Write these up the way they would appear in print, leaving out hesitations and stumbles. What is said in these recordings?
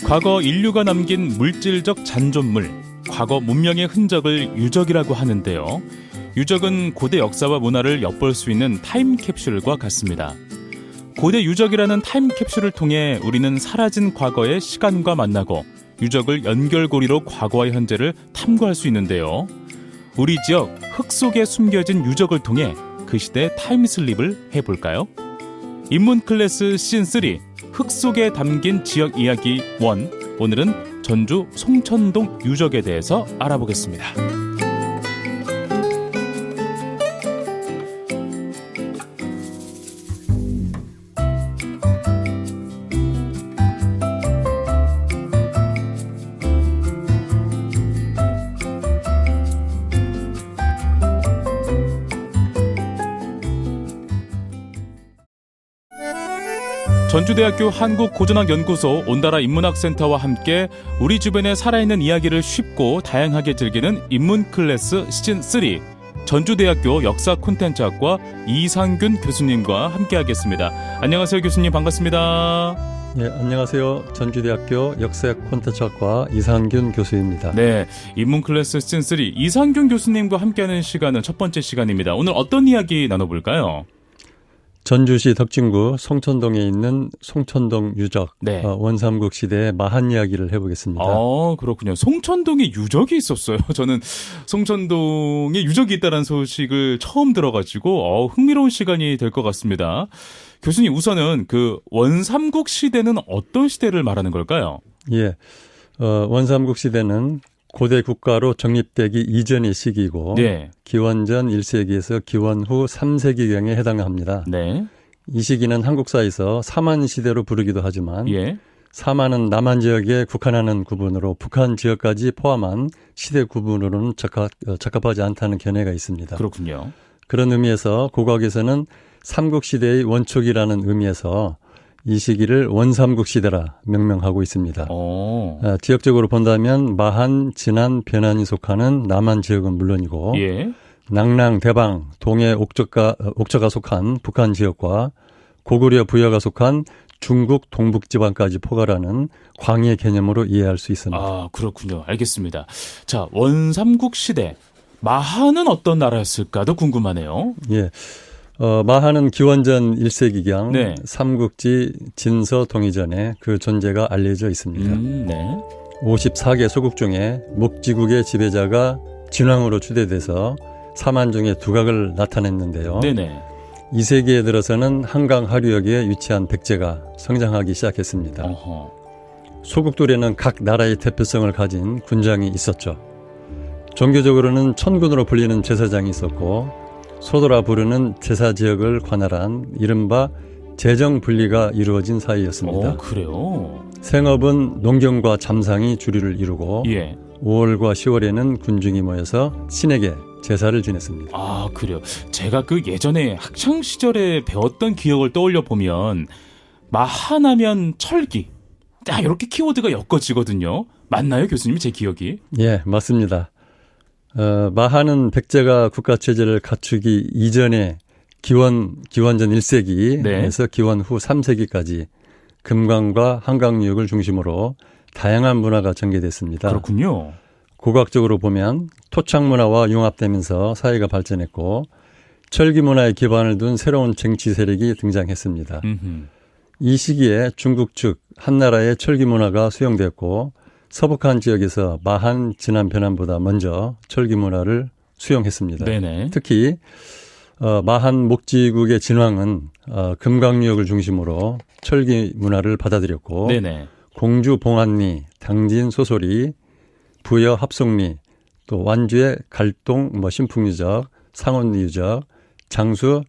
과거 인류가 남긴 물질적 잔존물, 과거 문명의 흔적을 유적이라고 하는데요. 유적은 고대 역사와 문화를 엿볼 수 있는 타임캡슐과 같습니다. 고대 유적이라는 타임캡슐을 통해 우리는 사라진 과거의 시간과 만나고 유적을 연결고리로 과거와 현재를 탐구할 수 있는데요. 우리 지역 흙 속에 숨겨진 유적을 통해 그 시대 타임슬립을 해볼까요? 인문 클래스 시즌 3 흙 속에 담긴 지역 이야기 1, 오늘은 전주 송천동 유적에 대해서 알아보겠습니다. 전주대학교 한국고전학연구소 온다라 인문학센터와 함께 우리 주변에 살아있는 이야기를 쉽고 다양하게 즐기는 인문 클래스 시즌 3 전주대학교 역사 콘텐츠학과 이상균 교수님과 함께하겠습니다. 안녕하세요, 교수님. 반갑습니다. 네, 안녕하세요. 전주대학교 역사 콘텐츠학과 이상균 교수입니다. 네, 인문 클래스 시즌 3 이상균 교수님과 함께하는 시간은 첫 번째 시간입니다. 오늘 어떤 이야기 나눠볼까요? 전주시 덕진구 송천동에 있는 송천동 유적, 네. 원삼국 시대의 마한 이야기를 해보겠습니다. 그렇군요. 송천동에 유적이 있었어요. 저는 송천동에 유적이 있다는 소식을 처음 들어가지고 흥미로운 시간이 될 것 같습니다. 교수님, 우선은 그 원삼국 시대는 어떤 시대를 말하는 걸까요? 예, 원삼국 시대는 고대 국가로 정립되기 이전의 시기이고 네. 기원전 1세기에서 기원 후 3세기경에 해당합니다. 네. 이 시기는 한국사에서 사만 시대로 부르기도 하지만 예. 사만은 남한 지역에 국한하는 구분으로 북한 지역까지 포함한 시대 구분으로는 적합하지 않다는 견해가 있습니다. 그렇군요. 그런 의미에서 고고학에서는 삼국시대의 원축이라는 의미에서 이 시기를 원삼국 시대라 명명하고 있습니다. 지역적으로 본다면 마한, 진안, 변안이 속하는 남한 지역은 물론이고 예. 낭랑, 대방, 동해 옥저가 속한 북한 지역과 고구려 부여가 속한 중국 동북지방까지 포괄하는 광해 개념으로 이해할 수 있습니다. 그렇군요. 알겠습니다. 자, 원삼국 시대. 마한은 어떤 나라였을까도 궁금하네요. 예. 마한은 기원전 1세기경 네. 삼국지 진서 동이전에 그 존재가 알려져 있습니다. 네. 54개 소국 중에 목지국의 지배자가 진왕으로 추대돼서 사만 중에 두각을 나타냈는데요. 네네. 2세기에 들어서는 한강 하류역에 위치한 백제가 성장하기 시작했습니다. 소국들에는 각 나라의 대표성을 가진 군장이 있었죠. 종교적으로는 천군으로 불리는 제사장이 있었고 소도라 부르는 제사 지역을 관할한 이른바 재정 분리가 이루어진 사이였습니다. 그래요? 생업은 농경과 잠상이 주류를 이루고 예. 5월과 10월에는 군중이 모여서 신에게 제사를 지냈습니다. 그래요. 제가 그 예전에 학창 시절에 배웠던 기억을 떠올려 보면 마하나면 철기. 이렇게 키워드가 엮어지거든요. 맞나요, 교수님? 제 기억이? 예, 맞습니다. 마하는 백제가 국가체제를 갖추기 이전에 기원전 1세기에서 네. 기원 후 3세기까지 금강과 한강유역을 중심으로 다양한 문화가 전개됐습니다. 그렇군요. 고고학적으로 보면 토착 문화와 융합되면서 사회가 발전했고 철기 문화에 기반을 둔 새로운 정치 세력이 등장했습니다. 이 시기에 중국 측 한나라의 철기 문화가 수용되었고 서북한 지역에서 마한, 진안, 변안보다 먼저 철기 문화를 수용했습니다. 네네. 특히 마한 목지국의 진왕은 금강유역을 중심으로 철기 문화를 받아들였고 네네. 공주 봉안리, 당진 소소리, 부여 합송리, 또 완주의 갈동 신풍유적, 상원리 유적, 장수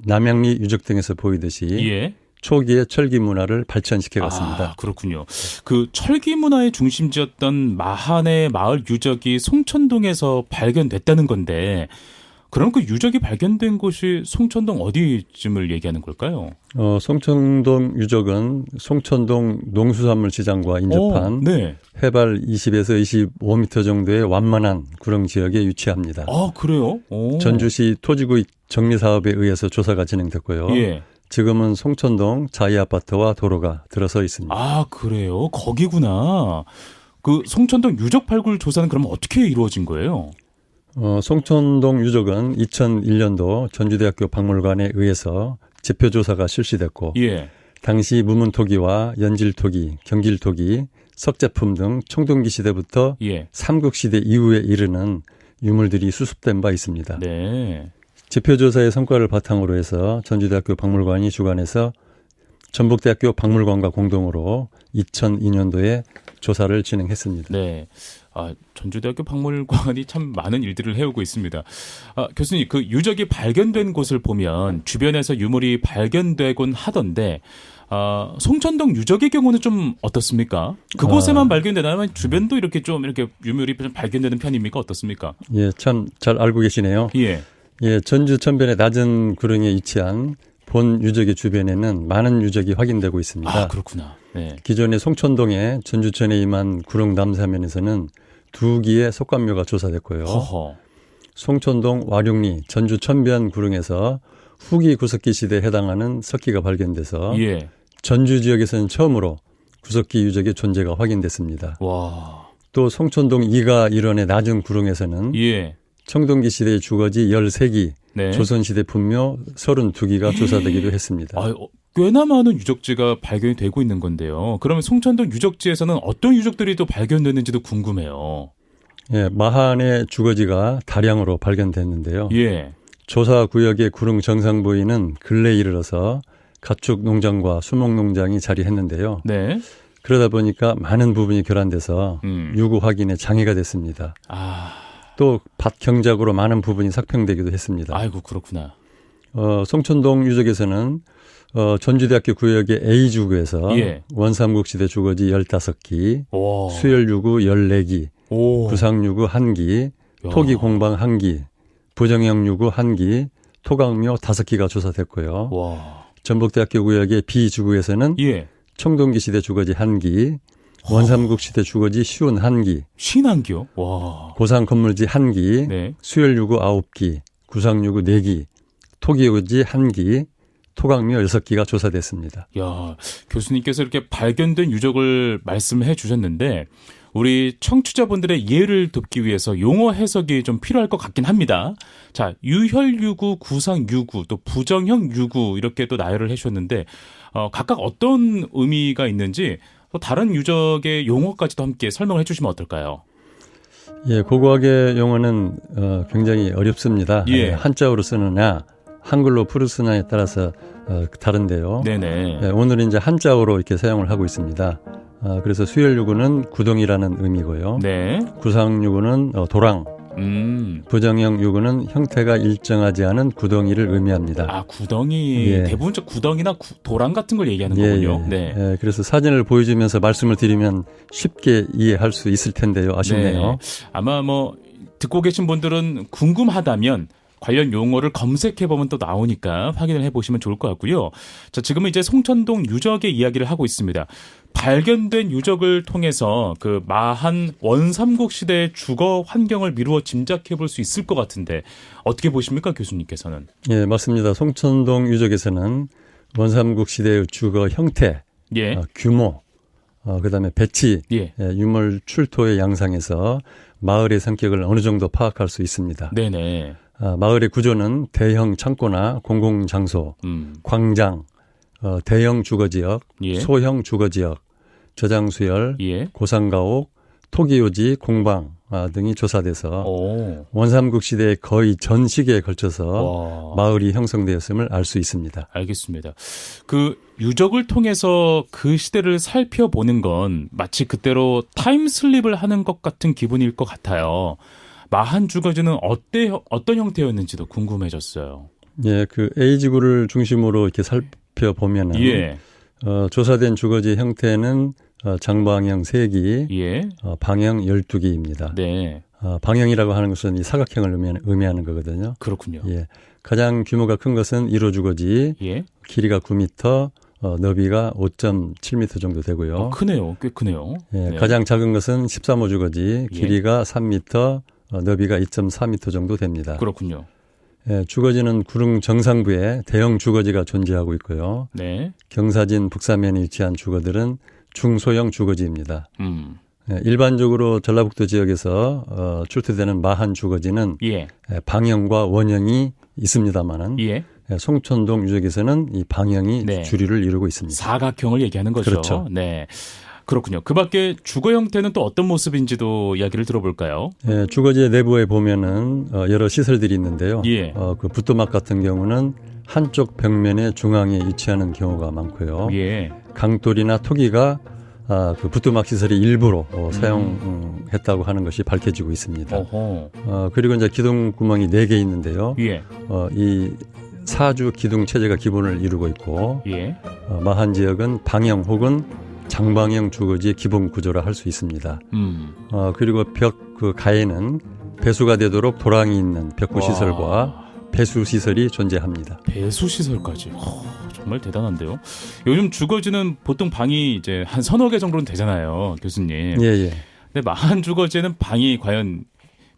남양리 유적 등에서 보이듯이 예. 초기의 철기 문화를 발전시켜갔습니다. 그렇군요. 그 철기 문화의 중심지였던 마한의 마을 유적이 송천동에서 발견됐다는 건데, 그럼 그 유적이 발견된 곳이 송천동 어디쯤을 얘기하는 걸까요? 송천동 유적은 송천동 농수산물 시장과 인접한 네. 해발 20에서 25m 정도의 완만한 구릉 지역에 위치합니다. 그래요? 전주시 토지구입 정리사업에 의해서 조사가 진행됐고요. 예. 지금은 송천동 자이아파트와 도로가 들어서 있습니다. 아, 그래요? 거기구나. 그 송천동 유적 발굴 조사는 그럼 어떻게 이루어진 거예요? 송천동 유적은 2001년도 전주대학교 박물관에 의해서 지표조사가 실시됐고 예. 당시 무문토기와 연질토기, 경길토기, 석제품 등 청동기 시대부터 예. 삼국시대 이후에 이르는 유물들이 수습된 바 있습니다. 네. 지표조사의 성과를 바탕으로 해서 전주대학교 박물관이 주관해서 전북대학교 박물관과 공동으로 2002년도에 조사를 진행했습니다. 네. 전주대학교 박물관이 참 많은 일들을 해오고 있습니다. 교수님, 그 유적이 발견된 곳을 보면 주변에서 유물이 발견되곤 하던데, 송천동 유적의 경우는 좀 어떻습니까? 그곳에만 발견되나요? 주변도 이렇게 유물이 좀 발견되는 편입니까? 어떻습니까? 예, 참 잘 알고 계시네요. 예. 예, 전주 천변의 낮은 구릉에 위치한 본 유적의 주변에는 많은 유적이 확인되고 있습니다. 아, 그렇구나. 네. 기존의 송천동의 전주천에 임한 구릉 남사면에서는 2기의 석관묘가 조사됐고요. 허허. 송천동 와룡리 전주 천변 구릉에서 후기 구석기 시대에 해당하는 석기가 발견돼서 예. 전주 지역에서는 처음으로 구석기 유적의 존재가 확인됐습니다. 와. 또 송천동 2가 일원의 낮은 구릉에서는 예. 청동기 시대의 주거지 13기, 네. 조선시대 분묘 32기가 조사되기도 했습니다. 꽤나 많은 유적지가 발견이 되고 있는 건데요. 그러면 송천동 유적지에서는 어떤 유적들이 또 발견됐는지도 궁금해요. 예, 마한의 주거지가 다량으로 발견됐는데요. 예. 조사 구역의 구릉 정상부위는 근래에 이르러서 가축 농장과 수목 농장이 자리했는데요. 네. 그러다 보니까 많은 부분이 결란돼서 유구 확인에 장애가 됐습니다. 또 밭 경작으로 많은 부분이 sak평되기도 했습니다. 아이고, 그렇구나. 송천동 유적에서는 전주대학교 구역의 A지구에서 예. 원삼국시대 주거지 15기, 오. 수열유구 14기, 오. 구상유구 1기, 토기공방 1기, 부정형유구 1기, 토강묘 5기가 조사됐고요. 와. 전북대학교 구역의 B지구에서는 예. 청동기 시대 주거지 1기, 원삼국시대 주거지 시운 1기, 신안기요? 와. 고상 건물지 1기, 네. 수열유구 9기, 구상유구 4기, 토기유구지 1기, 토강묘 6기가 조사됐습니다. 야, 교수님께서 이렇게 발견된 유적을 말씀해 주셨는데 우리 청취자분들의 이해를 돕기 위해서 용어 해석이 좀 필요할 것 같긴 합니다. 자, 유혈유구, 구상유구, 또 부정형유구 이렇게 또 나열을 해 주셨는데 각각 어떤 의미가 있는지 또 다른 유적의 용어까지도 함께 설명을 해 주시면 어떨까요? 예, 고고학의 용어는 굉장히 어렵습니다. 예. 한자어로 쓰느냐, 한글로 풀으쓰느냐에 따라서 다른데요. 네네. 예, 오늘은 이제 한자어로 이렇게 사용을 하고 있습니다. 그래서 수열유구는 구덩이라는 의미고요. 네. 구상유구는 도랑, 부정형 유구는 형태가 일정하지 않은 구덩이를 의미합니다. 아, 구덩이. 예. 대부분적 구덩이나 도랑 같은 걸 얘기하는 거군요. 네. 예, 그래서 사진을 보여주면서 말씀을 드리면 쉽게 이해할 수 있을 텐데요. 아쉽네요. 네. 아마 듣고 계신 분들은 궁금하다면 관련 용어를 검색해보면 또 나오니까 확인을 해보시면 좋을 것 같고요. 자, 지금은 이제 송천동 유적의 이야기를 하고 있습니다. 발견된 유적을 통해서 그 마한 원삼국 시대의 주거 환경을 미루어 짐작해볼 수 있을 것 같은데 어떻게 보십니까, 교수님께서는? 예, 맞습니다. 송천동 유적에서는 원삼국 시대의 주거 형태, 예. 규모, 그다음에 배치, 예. 유물 출토의 양상에서 마을의 성격을 어느 정도 파악할 수 있습니다. 네네. 마을의 구조는 대형 창고나 공공장소, 광장, 대형 주거지역, 예. 소형 주거지역, 저장수열, 예. 고상가옥, 토기요지, 공방 등이 조사돼서 오. 원삼국 시대의 거의 전 시기에 걸쳐서 와. 마을이 형성되었음을 알 수 있습니다. 알겠습니다. 그 유적을 통해서 그 시대를 살펴보는 건 마치 그때로 타임슬립을 하는 것 같은 기분일 것 같아요. 마한 주거지는 어떤 형태였는지도 궁금해졌어요. 예, 그 A지구를 중심으로 이렇게 살펴보면은 예. 조사된 주거지 형태는 장방형 3기, 예. 방형 12기입니다. 네. 방형이라고 하는 것은 이 사각형을 의미하는 거거든요. 그렇군요. 예. 가장 규모가 큰 것은 1호 주거지, 예. 길이가 9m, 너비가 5.7m 정도 되고요. 크네요. 꽤 크네요. 예, 네. 가장 작은 것은 13호 주거지, 예. 길이가 3m, 너비가 2.4m 정도 됩니다. 그렇군요. 주거지는 구릉 정상부에 대형 주거지가 존재하고 있고요. 네. 경사진 북사면에 위치한 주거들은 중소형 주거지입니다. 일반적으로 전라북도 지역에서 출토되는 마한 주거지는 예. 방형과 원형이 있습니다만은 예. 송천동 유적에서는 이 방형이 네. 주류를 이루고 있습니다. 사각형을 얘기하는 거죠. 그렇죠. 네. 그렇군요. 그 밖에 주거 형태는 또 어떤 모습인지도 이야기를 들어볼까요? 주거지의 내부에 보면은 여러 시설들이 있는데요. 예. 그 부토막 같은 경우는 한쪽 벽면의 중앙에 위치하는 경우가 많고요. 예. 강돌이나 토기가 그 부토막 시설이 일부러 사용했다고 하는 것이 밝혀지고 있습니다. 그리고 이제 기둥 구멍이 4개 있는데요. 예. 이 사주 기둥 체제가 기본을 이루고 있고 예. 마한 지역은 방형 혹은 장방형 주거지의 기본 구조라 할 수 있습니다. 그리고 벽 그 가에는 배수가 되도록 도랑이 있는 벽구 시설과 배수 시설이 존재합니다. 배수 시설까지. 정말 대단한데요. 요즘 주거지는 보통 방이 이제 한 서너 개 정도는 되잖아요, 교수님. 예. 근데 마한 주거지에는 방이 과연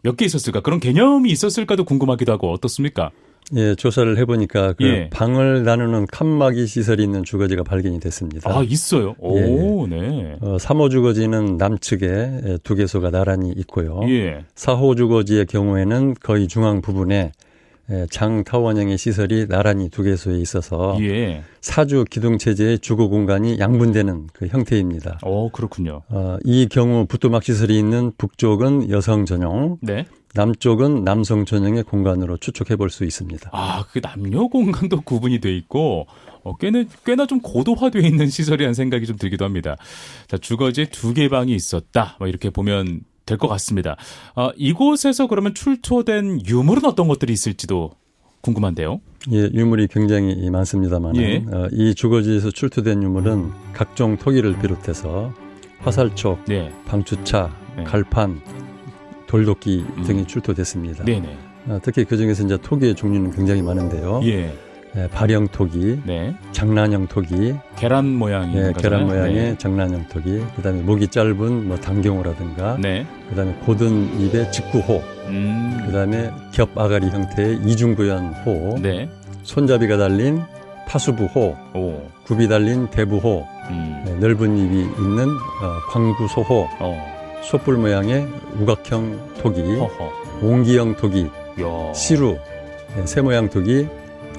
몇 개 있었을까? 그런 개념이 있었을까도 궁금하기도 하고 어떻습니까? 예, 조사를 해보니까 그 예. 방을 나누는 칸막이 시설이 있는 주거지가 발견이 됐습니다. 아, 있어요? 오, 네. 3호 주거지는 남측에 2개소가 나란히 있고요. 예. 4호 주거지의 경우에는 거의 중앙 부분에 장타원형의 시설이 나란히 2개소에 있어서 예. 사주 기둥 체제의 주거 공간이 양분되는 그 형태입니다. 그렇군요. 이 경우 부토막 시설이 있는 북쪽은 여성 전용, 네. 남쪽은 남성 전용의 공간으로 추측해 볼 수 있습니다. 아, 그 남녀 공간도 구분이 돼 있고 꽤나 좀 고도화되어 있는 시설이라는 생각이 좀 들기도 합니다. 자, 주거지에 2개 방이 있었다. 이렇게 보면 될 것 같습니다. 이곳에서 그러면 출토된 유물은 어떤 것들이 있을지도 궁금한데요. 예, 유물이 굉장히 많습니다만 예. 이 주거지에서 출토된 유물은 각종 토기를 비롯해서 화살촉, 네. 방추차, 네. 갈판, 돌도끼 등이 출토됐습니다. 네네. 특히 그중에서 이제 토기의 종류는 굉장히 많은데요. 예. 발형 토기, 네. 장난형 토기, 계란 모양인 거잖아요. 계란 모양의 네. 장난형 토기, 그다음에 목이 짧은 단경호라든가, 네. 그다음에 고든 입의 직구호, 그다음에 겹 아가리 형태의 이중구연호, 네. 손잡이가 달린 파수부호, 오. 굽이 달린 대부호, 넓은 입이 있는 광구소호, 촛불 모양의 우각형 토기, 옹기형 토기, 야. 시루, 새 모양 토기,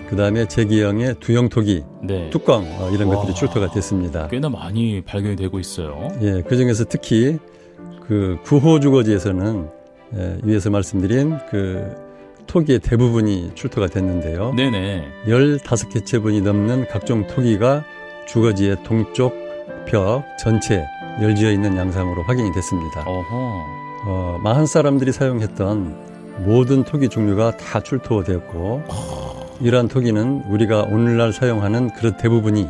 그 다음에 제기형의 두형 토기, 네. 뚜껑 이런 와. 것들이 출토가 됐습니다. 꽤나 많이 발견이 되고 있어요. 예, 그 중에서 특히 그 9호 주거지에서는 위에서 말씀드린 그 토기의 대부분이 출토가 됐는데요. 네네. 15개체분이 넘는 각종 토기가 주거지의 동쪽 벽 전체 열지어 있는 양상으로 확인이 됐습니다. 마한 사람들이 사용했던 모든 토기 종류가 다 출토되었고 이러한 토기는 우리가 오늘날 사용하는 그릇 대부분이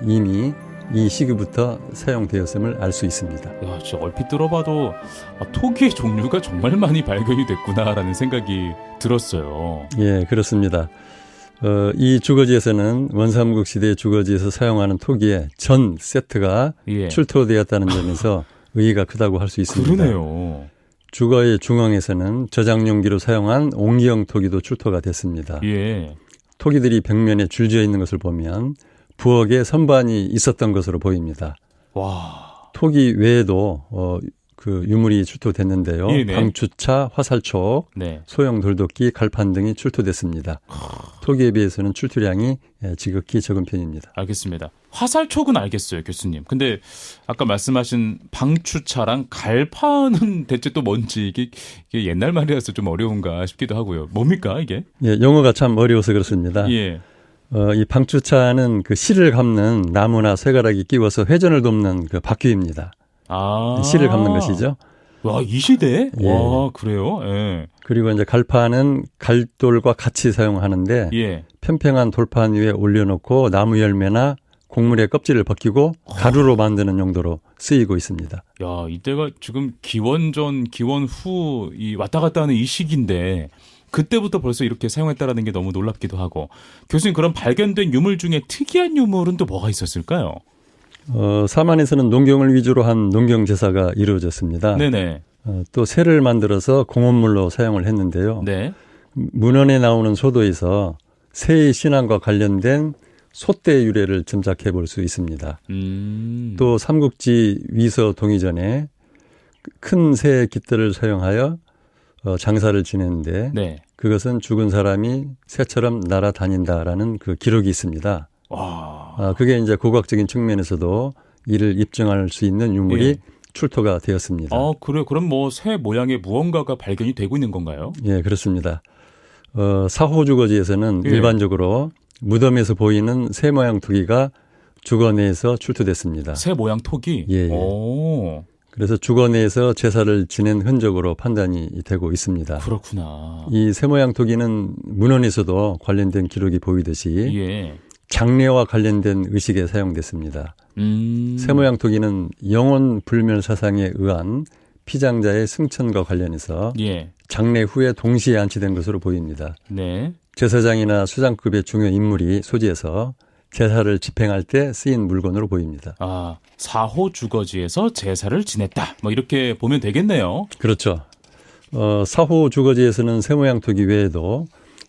이미 이 시기부터 사용되었음을 알 수 있습니다. 야, 진짜 얼핏 들어봐도 토기의 종류가 정말 많이 발견이 됐구나라는 생각이 들었어요. 예, 그렇습니다. 이 주거지에서는 원삼국 시대 주거지에서 사용하는 토기의 전 세트가 예. 출토되었다는 점에서 의의가 크다고 할 수 있습니다. 그러네요. 주거의 중앙에서는 저장용기로 사용한 옹기형 토기도 출토가 됐습니다. 예. 토기들이 벽면에 줄지어 있는 것을 보면 부엌에 선반이 있었던 것으로 보입니다. 와. 토기 외에도 그 유물이 출토됐는데요. 네네. 방추차, 화살촉, 네. 소형 돌도끼, 갈판 등이 출토됐습니다. 토기에 비해서는 출토량이 지극히 적은 편입니다. 알겠습니다. 화살촉은 알겠어요, 교수님. 근데 아까 말씀하신 방추차랑 갈판은 대체 또 뭔지 이게 옛날 말이라서 좀 어려운가 싶기도 하고요. 뭡니까 이게? 예, 용어가 참 어려워서 그렇습니다. 예. 이 방추차는 그 실을 감는 나무나 쇠가락이 끼워서 회전을 돕는 그 바퀴입니다. 실을 감는 것이죠. 와, 이 시대에? 예. 와, 그래요? 예. 그리고 이제 갈판은 갈돌과 같이 사용하는데 예. 평평한 돌판 위에 올려놓고 나무 열매나 곡물의 껍질을 벗기고 가루로 만드는 용도로 쓰이고 있습니다. 야, 이때가 지금 기원 전, 기원 후 이 왔다 갔다 하는 이 시기인데 그때부터 벌써 이렇게 사용했다라는 게 너무 놀랍기도 하고. 교수님, 그럼 발견된 유물 중에 특이한 유물은 또 뭐가 있었을까요? 사만에서는 농경을 위주로 한 농경 제사가 이루어졌습니다. 네네. 또 새를 만들어서 공업물로 사용을 했는데요. 네. 문헌에 나오는 소도에서 새의 신앙과 관련된 소대 유래를 짐작해 볼 수 있습니다. 또 삼국지 위서 동의전에 큰 새의 깃들을 사용하여 장사를 지냈는데 네. 그것은 죽은 사람이 새처럼 날아다닌다라는 그 기록이 있습니다. 와. 그게 이제 고고학적인 측면에서도 이를 입증할 수 있는 유물이 예. 출토가 되었습니다. 그래요. 그럼 뭐 새 모양의 무언가가 발견이 되고 있는 건가요? 예, 그렇습니다. 사호 주거지에서는 예. 일반적으로 무덤에서 보이는 새 모양 토기가 주거 내에서 출토됐습니다. 새 모양 토기? 예, 예. 오. 그래서 주거 내에서 제사를 지낸 흔적으로 판단이 되고 있습니다. 그렇구나. 이 새 모양 토기는 문헌에서도 관련된 기록이 보이듯이 예. 장례와 관련된 의식에 사용됐습니다. 새 모양 토기는 영혼 불멸 사상에 의한 피장자의 승천과 관련해서 예. 장례 후에 동시에 안치된 것으로 보입니다. 네. 제사장이나 수장급의 중요 인물이 소지해서 제사를 집행할 때 쓰인 물건으로 보입니다. 사호 주거지에서 제사를 지냈다. 뭐 이렇게 보면 되겠네요. 그렇죠. 사호 주거지에서는 새 모양 토기 외에도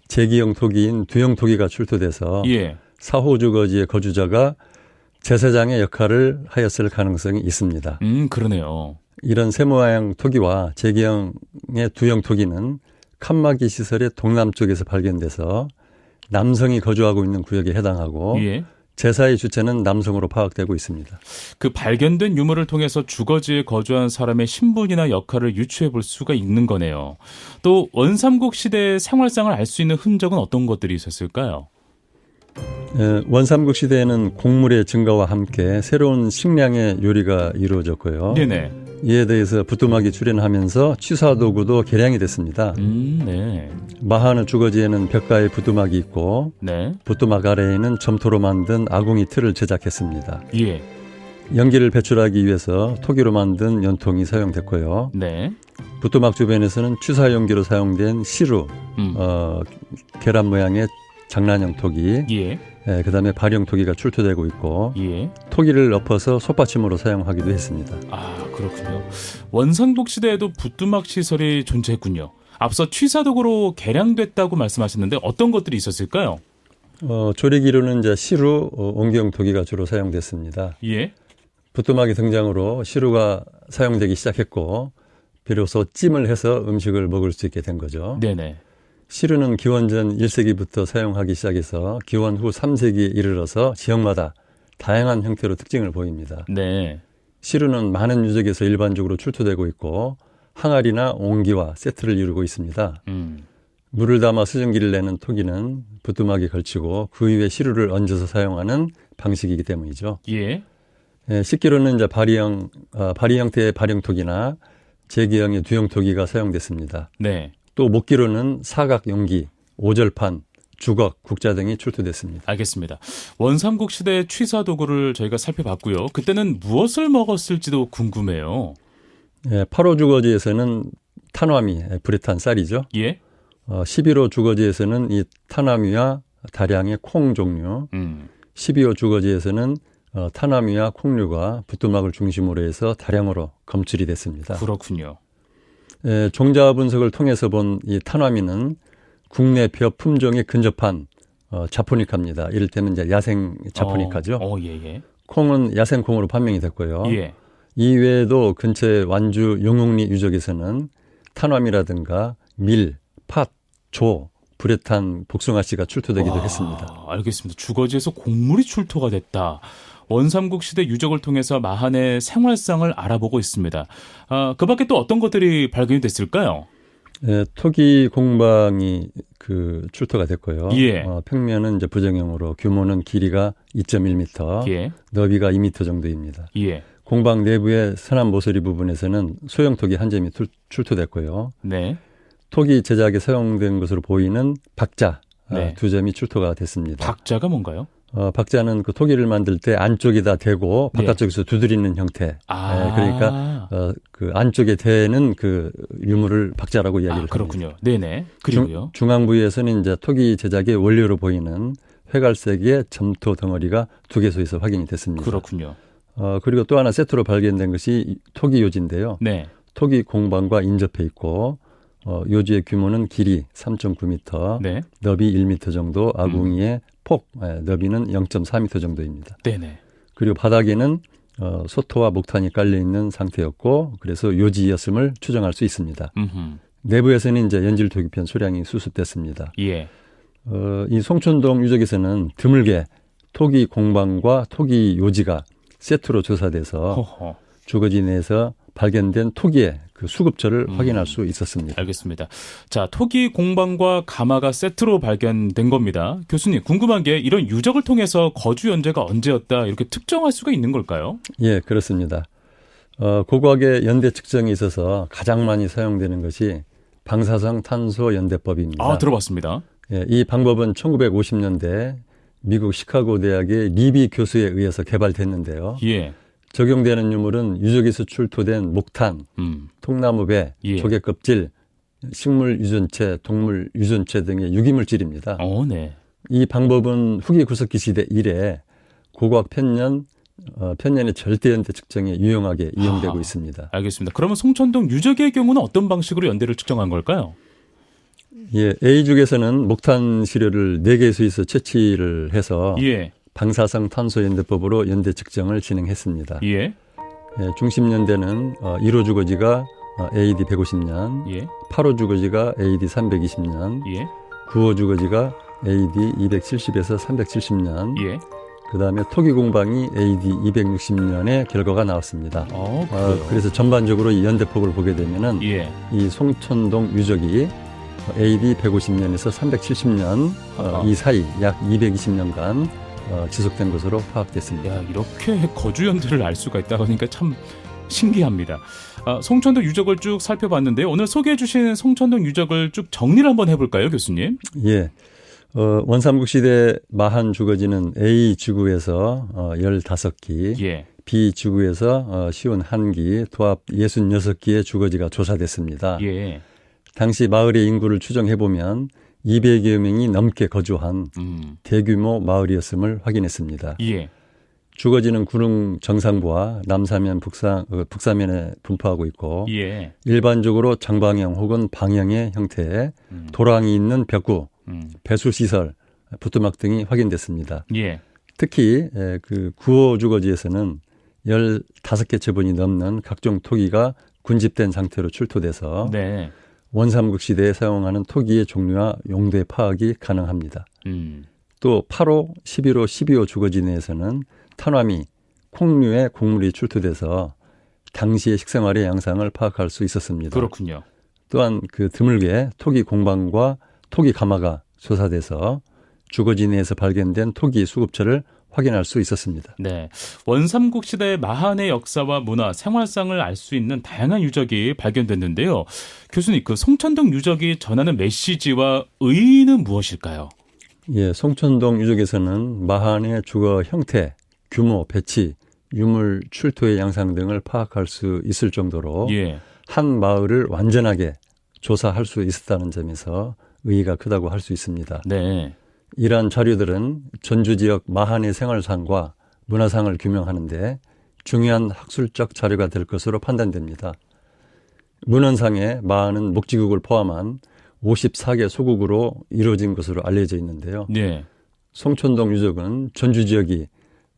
제기형 토기인 두형 토기가 출토돼서 예. 사호 주거지의 거주자가 제사장의 역할을 하였을 가능성이 있습니다. 그러네요. 이런 새 모양 토기와 제기형의 두형 토기는 칸막이 시설의 동남쪽에서 발견돼서 남성이 거주하고 있는 구역에 해당하고 예. 제사의 주체는 남성으로 파악되고 있습니다. 그 발견된 유물을 통해서 주거지에 거주한 사람의 신분이나 역할을 유추해 볼 수가 있는 거네요. 또 원삼국 시대의 생활상을 알 수 있는 흔적은 어떤 것들이 있었을까요? 원삼국 시대에는 곡물의 증가와 함께 새로운 식량의 요리가 이루어졌고요. 네네. 이에 대해서 부뚜막이 출현하면서 취사도구도 개량이 됐습니다. 네. 마하느 주거지에는 벽가에 부뚜막이 있고 네. 부뚜막 아래에는 점토로 만든 아궁이 틀을 제작했습니다. 예. 연기를 배출하기 위해서 토기로 만든 연통이 사용됐고요. 네. 부뚜막 주변에서는 취사 연기로 사용된 시루, 계란 모양의 장난형 토기, 예. 그다음에 발형 토기가 출토되고 있고 예. 토기를 엎어서 솥받침으로 사용하기도 했습니다. 그렇군요. 원삼국 시대에도 부뚜막 시설이 존재했군요. 앞서 취사도구로 개량됐다고 말씀하셨는데 어떤 것들이 있었을까요? 조리기로는 이제 시루, 옹기형 토기가 주로 사용됐습니다. 예. 부뚜막이 등장으로 시루가 사용되기 시작했고 비로소 찜을 해서 음식을 먹을 수 있게 된 거죠. 네네. 시루는 기원전 1세기부터 사용하기 시작해서 기원 후 3세기에 이르러서 지역마다 다양한 형태로 특징을 보입니다. 네. 시루는 많은 유적에서 일반적으로 출토되고 있고 항아리나 옹기와 세트를 이루고 있습니다. 물을 담아 수증기를 내는 토기는 부뚜막에 걸치고 그 위에 시루를 얹어서 사용하는 방식이기 때문이죠. 예. 식기로는 이제 바리 형태의 발형 토기나 제기형의 두형 토기가 사용됐습니다. 네. 또 목기로는 사각 용기, 오절판, 주걱, 국자 등이 출토됐습니다. 알겠습니다. 원삼국 시대의 취사도구를 저희가 살펴봤고요. 그때는 무엇을 먹었을지도 궁금해요. 8호 주거지에서는 탄화미, 불에 탄 쌀이죠. 예. 11호 주거지에서는 이 탄화미와 다량의 콩 종류, 12호 주거지에서는 탄화미와 콩류가 부뚜막을 중심으로 해서 다량으로 검출이 됐습니다. 그렇군요. 종자 분석을 통해서 본 이 탄화미는 국내 벼 품종에 근접한 자포니카입니다. 이를테면 이제 야생 자포니카죠. 예. 콩은 야생 콩으로 판명이 됐고요. 예. 이 외에도 근처의 완주 용용리 유적에서는 탄화미라든가 밀, 팥, 조, 불에 탄 복숭아씨가 출토되기도 했습니다. 알겠습니다. 주거지에서 곡물이 출토가 됐다. 원삼국 시대 유적을 통해서 마한의 생활상을 알아보고 있습니다. 그 밖에 또 어떤 것들이 발견이 됐을까요? 토기 공방이 출토가 됐고요. 예. 평면은 이제 부정형으로 규모는 길이가 2.1m, 예. 너비가 2m 정도입니다. 예. 공방 내부의 서남 모서리 부분에서는 소형 토기 한 점이 출토됐고요. 네. 토기 제작에 사용된 것으로 보이는 박자 네. 두 점이 출토가 됐습니다. 박자가 뭔가요? 박자는 그 토기를 만들 때 안쪽에다 대고 바깥쪽에서 두드리는 형태. 그러니까 그 안쪽에 대는 그 유물을 박자라고 이야기를 그렇군요. 합니다. 네네. 그리고요. 중앙 부위에서는 이제 토기 제작의 원료로 보이는 회갈색의 점토 덩어리가 두 개소에서 확인이 됐습니다. 그렇군요. 그리고 또 하나 세트로 발견된 것이 토기 요지인데요. 네. 토기 공방과 인접해 있고 요지의 규모는 길이 3.9m, 네. 너비 1m 정도, 아궁이의 폭, 너비는 0.4m 정도입니다. 네네. 그리고 바닥에는 소토와 목탄이 깔려 있는 상태였고, 그래서 요지였음을 추정할 수 있습니다. 내부에서는 이제 연질 도기편 소량이 수습됐습니다. 예. 이 송촌동 유적에서는 드물게 토기 공방과 토기 요지가 세트로 조사돼서 허허. 주거지 내에서 발견된 토기의 그 수급처를 확인할 수 있었습니다. 알겠습니다. 자, 토기 공방과 가마가 세트로 발견된 겁니다. 교수님, 궁금한 게 이런 유적을 통해서 거주 연대가 언제였다 이렇게 특정할 수가 있는 걸까요? 예, 그렇습니다. 고고학의 연대 측정에 있어서 가장 많이 사용되는 것이 방사성 탄소 연대법입니다. 아, 들어봤습니다. 예, 이 방법은 1950년대 미국 시카고 대학의 리비 교수에 의해서 개발됐는데요. 예. 적용되는 유물은 유적에서 출토된 목탄, 통나무배, 예. 조개껍질, 식물 유전체, 동물 유전체 등의 유기물질입니다. 네. 이 방법은 후기 구석기 시대 이래 고고학 편년의 절대연대 측정에 유용하게 이용되고 있습니다. 알겠습니다. 그러면 송천동 유적의 경우는 어떤 방식으로 연대를 측정한 걸까요? 예, A죽에서는 목탄 시료를 4개의 수에서 채취를 해서 예. 방사성 탄소 연대법으로 연대 측정을 진행했습니다. 예. 예, 중심 연대는 1호 주거지가 AD 150년, 예. 8호 주거지가 AD 320년, 예. 9호 주거지가 AD 270에서 370년, 예. 그다음에 토기 공방이 AD 260년의 결과가 나왔습니다. 그래서 전반적으로 이 연대폭을 보게 되면은 예. 이 송천동 유적이 AD 150년에서 370년 이 사이 약 220년간 지속된 것으로 파악됐습니다. 야, 이렇게 거주 연대를 알 수가 있다고 하니까 참 신기합니다. 송천동 유적을 쭉 살펴봤는데요. 오늘 소개해 주신 송천동 유적을 쭉 정리를 한번 해볼까요, 교수님? 예. 원삼국 시대 마한 주거지는 A 지구에서 15기, 예. B 지구에서 쉬운 1기, 도합 66기의 주거지가 조사됐습니다. 예. 당시 마을의 인구를 추정해보면 200여 명이 넘게 거주한 대규모 마을이었음을 확인했습니다. 예. 주거지는 구릉 정상부와 남사면 북사면에 분포하고 있고 예. 일반적으로 정방형 혹은 방형의 형태의 도랑이 있는 벽구, 배수시설, 부뚜막 등이 확인됐습니다. 예. 특히 그 구호 주거지에서는 15개 처분이 넘는 각종 토기가 군집된 상태로 출토돼서 네. 원삼국 시대에 사용하는 토기의 종류와 용도의 파악이 가능합니다. 또 8호, 11호, 12호 주거지 내에서는 탄화미, 콩류의 곡물이 출토돼서 당시의 식생활의 양상을 파악할 수 있었습니다. 그렇군요. 또한 그 드물게 토기 공방과 토기 가마가 조사돼서 주거지 내에서 발견된 토기 수급처를 확인할 수 있었습니다. 네, 원삼국 시대의 마한의 역사와 문화, 생활상을 알 수 있는 다양한 유적이 발견됐는데요. 교수님, 그 송천동 유적이 전하는 메시지와 의의는 무엇일까요? 예, 송천동 유적에서는 마한의 주거 형태, 규모, 배치, 유물 출토의 양상 등을 파악할 수 있을 정도로 예. 한 마을을 완전하게 조사할 수 있었다는 점에서 의의가 크다고 할 수 있습니다. 네. 이러한 자료들은 전주 지역 마한의 생활상과 문화상을 규명하는데 중요한 학술적 자료가 될 것으로 판단됩니다. 문헌상에 마한은 목지국을 포함한 54개 소국으로 이루어진 것으로 알려져 있는데요. 네. 송천동 유적은 전주 지역이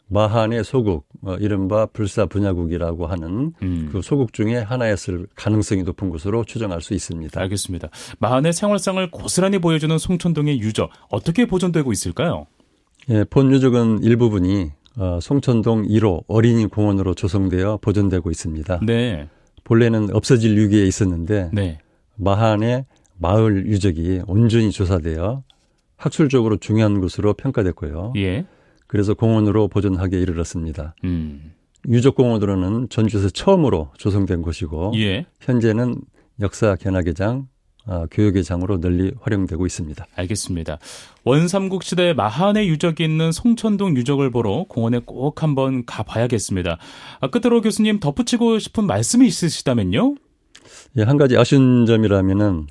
마한의 소국, 이른바 불사분야국이라고 하는 그 소국 중에 하나였을 가능성이 높은 것으로 추정할 수 있습니다. 알겠습니다. 마한의 생활상을 고스란히 보여주는 송천동의 유적, 어떻게 보존되고 있을까요? 예, 본 유적은 일부분이 송천동 1호 어린이 공원으로 조성되어 보존되고 있습니다. 네. 본래는 없어질 위기에 있었는데 네. 마한의 마을 유적이 온전히 조사되어 학술적으로 중요한 곳으로 평가됐고요. 예. 그래서 공원으로 보존하게 이르렀습니다. 유적공원으로는 전주에서 처음으로 조성된 곳이고 예. 현재는 역사 견학회장, 교육회장으로 널리 활용되고 있습니다. 알겠습니다. 원삼국 시대 마한의 유적이 있는 송천동 유적을 보러 공원에 꼭 한번 가봐야겠습니다. 끝으로 교수님 덧붙이고 싶은 말씀이 있으시다면요? 예, 한 가지 아쉬운 점이라면은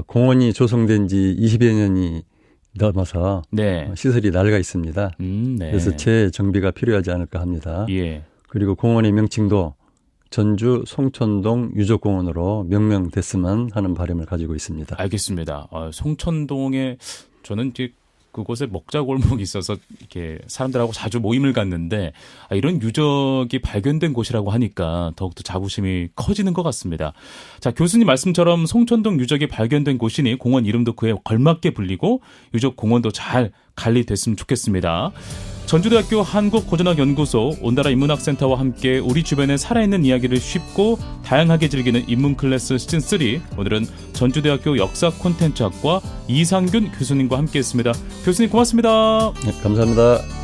공원이 조성된 지 20여 년이 넘어서 네. 시설이 낡아 있습니다. 네. 그래서 재정비가 필요하지 않을까 합니다. 예. 그리고 공원의 명칭도 전주 송천동 유적공원으로 명명됐으면 하는 바람을 가지고 있습니다. 알겠습니다. 송천동에 저는 이제 그곳에 먹자골목이 있어서 이렇게 사람들하고 자주 모임을 갖는데 이런 유적이 발견된 곳이라고 하니까 더욱더 자부심이 커지는 것 같습니다. 자, 교수님 말씀처럼 송천동 유적이 발견된 곳이니 공원 이름도 그에 걸맞게 불리고 유적 공원도 잘 관리됐으면 좋겠습니다. 전주대학교 한국고전학연구소 온다라 인문학센터와 함께 우리 주변의 살아있는 이야기를 쉽고 다양하게 즐기는 인문클래스 시즌3, 오늘은 전주대학교 역사 콘텐츠학과 이상균 교수님과 함께했습니다. 교수님 고맙습니다. 네, 감사합니다.